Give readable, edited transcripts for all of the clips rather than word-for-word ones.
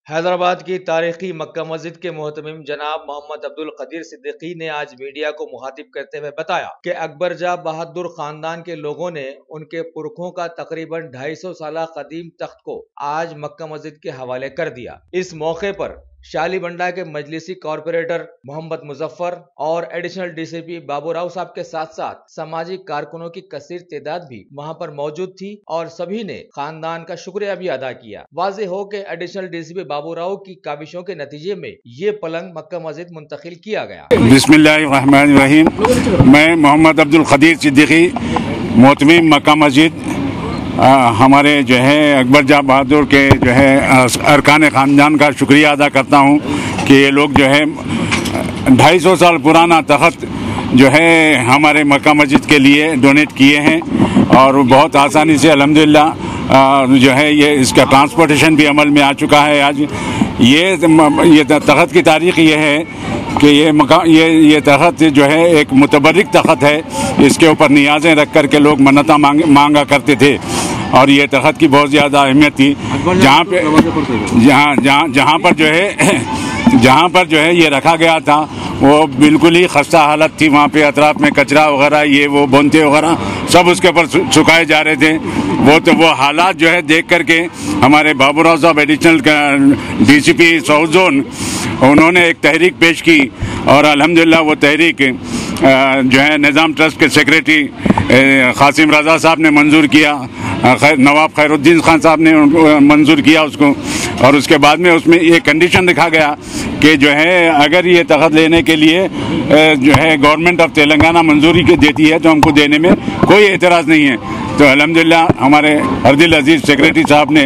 हैदराबाद की तारीखी मक्का मस्जिद के मोहतमिम जनाब मोहम्मद अब्दुल कदीर सिद्दीकी ने आज मीडिया को मुखातिब करते हुए बताया कि अकबर जहाँ बहादुर खानदान के लोगों ने उनके पुरखों का तकरीबन 250 साल कदीम तख्त को आज मक्का मस्जिद के हवाले कर दिया। इस मौके पर शालीबंडा के मजलिसी कॉर्पोरेटर मोहम्मद मुजफ्फर और एडिशनल डीसीपी बाबू राव साहब के साथ साथ समाजी कारकुनों की कसीर तादाद भी वहां पर मौजूद थी और सभी ने खानदान का शुक्रिया भी अदा किया। वाज़ेह हो कि एडिशनल डीसीपी बाबू राव की काविशों के नतीजे में ये पलंग मक्का मस्जिद मुंतकिल किया गया। बिस्मिल्लाहिर्रहमानिर्रहीम। मैं मोहम्मद अब्दुल कदीर सिद्दीकी मोहतमिम मक्का मस्जिद हमारे जो है अकबर जहाँ बहादुर के जो है अरकान ख़ानदान का शुक्रिया अदा करता हूँ कि ये लोग जो है 250 साल पुराना तख्त जो है हमारे मक्का मस्जिद के लिए डोनेट किए हैं और बहुत आसानी से अल्हम्दुलिल्लाह जो है ये इसका ट्रांसपोर्टेशन भी अमल में आ चुका है। आज ये तख्त की तारीख़ ये है कि ये तख्त जो है एक मुतबर्रिक तख्त है। इसके ऊपर नियाज़ें रख कर के लोग मन्नता मांगा करते थे और ये तख्त की बहुत ज़्यादा अहमियत थी। जहाँ पर जो है ये रखा गया था वो बिल्कुल ही खस्ता हालत थी। वहाँ पे अतराफ में कचरा वगैरह ये वो बोनते वगैरह सब उसके ऊपर सुखाए जा रहे थे। वो हालात जो है देख करके हमारे बाबू राव साहब एडिशनल डीसीपी साउथ जोन उन्होंने एक तहरीक पेश की और अल्हम्दुलिल्लाह वो तहरीक जो है निज़ाम ट्रस्ट के सेक्रेटरी कासिम रज़ा साहब ने मंजूर किया, नवाब खैरुद्दीन खान साहब ने मंजूर किया उसको। और उसके बाद में उसमें ये कंडीशन लिखा गया कि जो है अगर ये तख्त लेने के लिए जो है गवर्नमेंट ऑफ तेलंगाना मंजूरी देती है तो हमको देने में कोई एतराज़ नहीं है। तो अल्हम्दुलिल्लाह हमारे हरदिल अजीज़ सेक्रेटरी साहब ने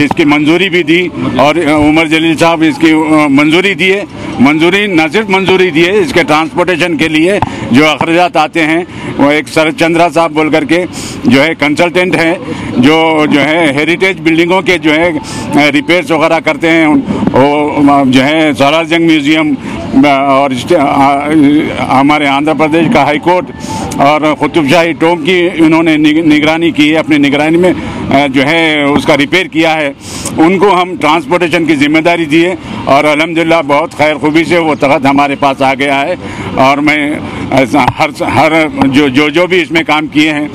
इसकी मंजूरी भी दी और उमर जलील साहब इसकी मंजूरी दिए। न सिर्फ मंजूरी दिए, इसके ट्रांसपोर्टेशन के लिए जो अखराजात आते हैं वो एक शरद चंद्रा साहब बोल करके जो है कंसल्टेंट हैं जो है हेरिटेज बिल्डिंगों के जो है रिपेयर्स वगैरह करते हैं। वो जो है सालार जंग म्यूज़ियम और हमारे आंध्र प्रदेश का हाई कोर्ट और कुतुब शाही टोम की इन्होंने निगरानी की है, अपनी निगरानी में जो है उसका रिपेयर किया है। उनको हम ट्रांसपोर्टेशन की जिम्मेदारी दिए और अल्हम्दुलिल्लाह बहुत खैर खूबी से वो तख्त हमारे पास आ गया है। और मैं हर जो भी इसमें काम किए हैं,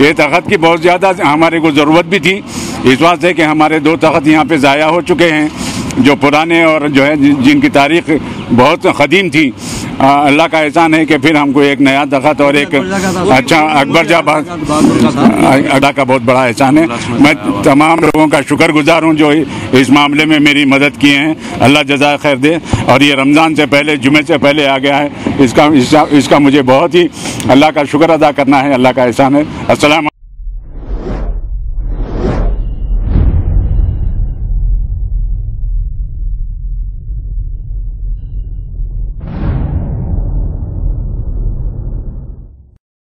ये तख्त की बहुत ज़्यादा हमारे को ज़रूरत भी थी। इस वास्ते कि हमारे 2 तख्त यहाँ पे ज़ाया हो चुके हैं जो पुराने और जो है जिनकी तारीख़ बहुत क़दीम थी। अल्लाह का एहसान है कि फिर हमको एक नया तख्त और एक अच्छा अकबर जहाँ अल्लाह का बहुत बड़ा एहसान है। मैं तमाम लोगों का शुक्रगुजार हूँ जो इस मामले में मेरी मदद किए हैं। अल्लाह जज़ाए खैर दे। और ये रमज़ान से पहले जुमे से पहले आ गया है, इसका मुझे बहुत ही अल्लाह का शुक्र अदा करना है। अल्लाह का एहसान है। अस्सलाम।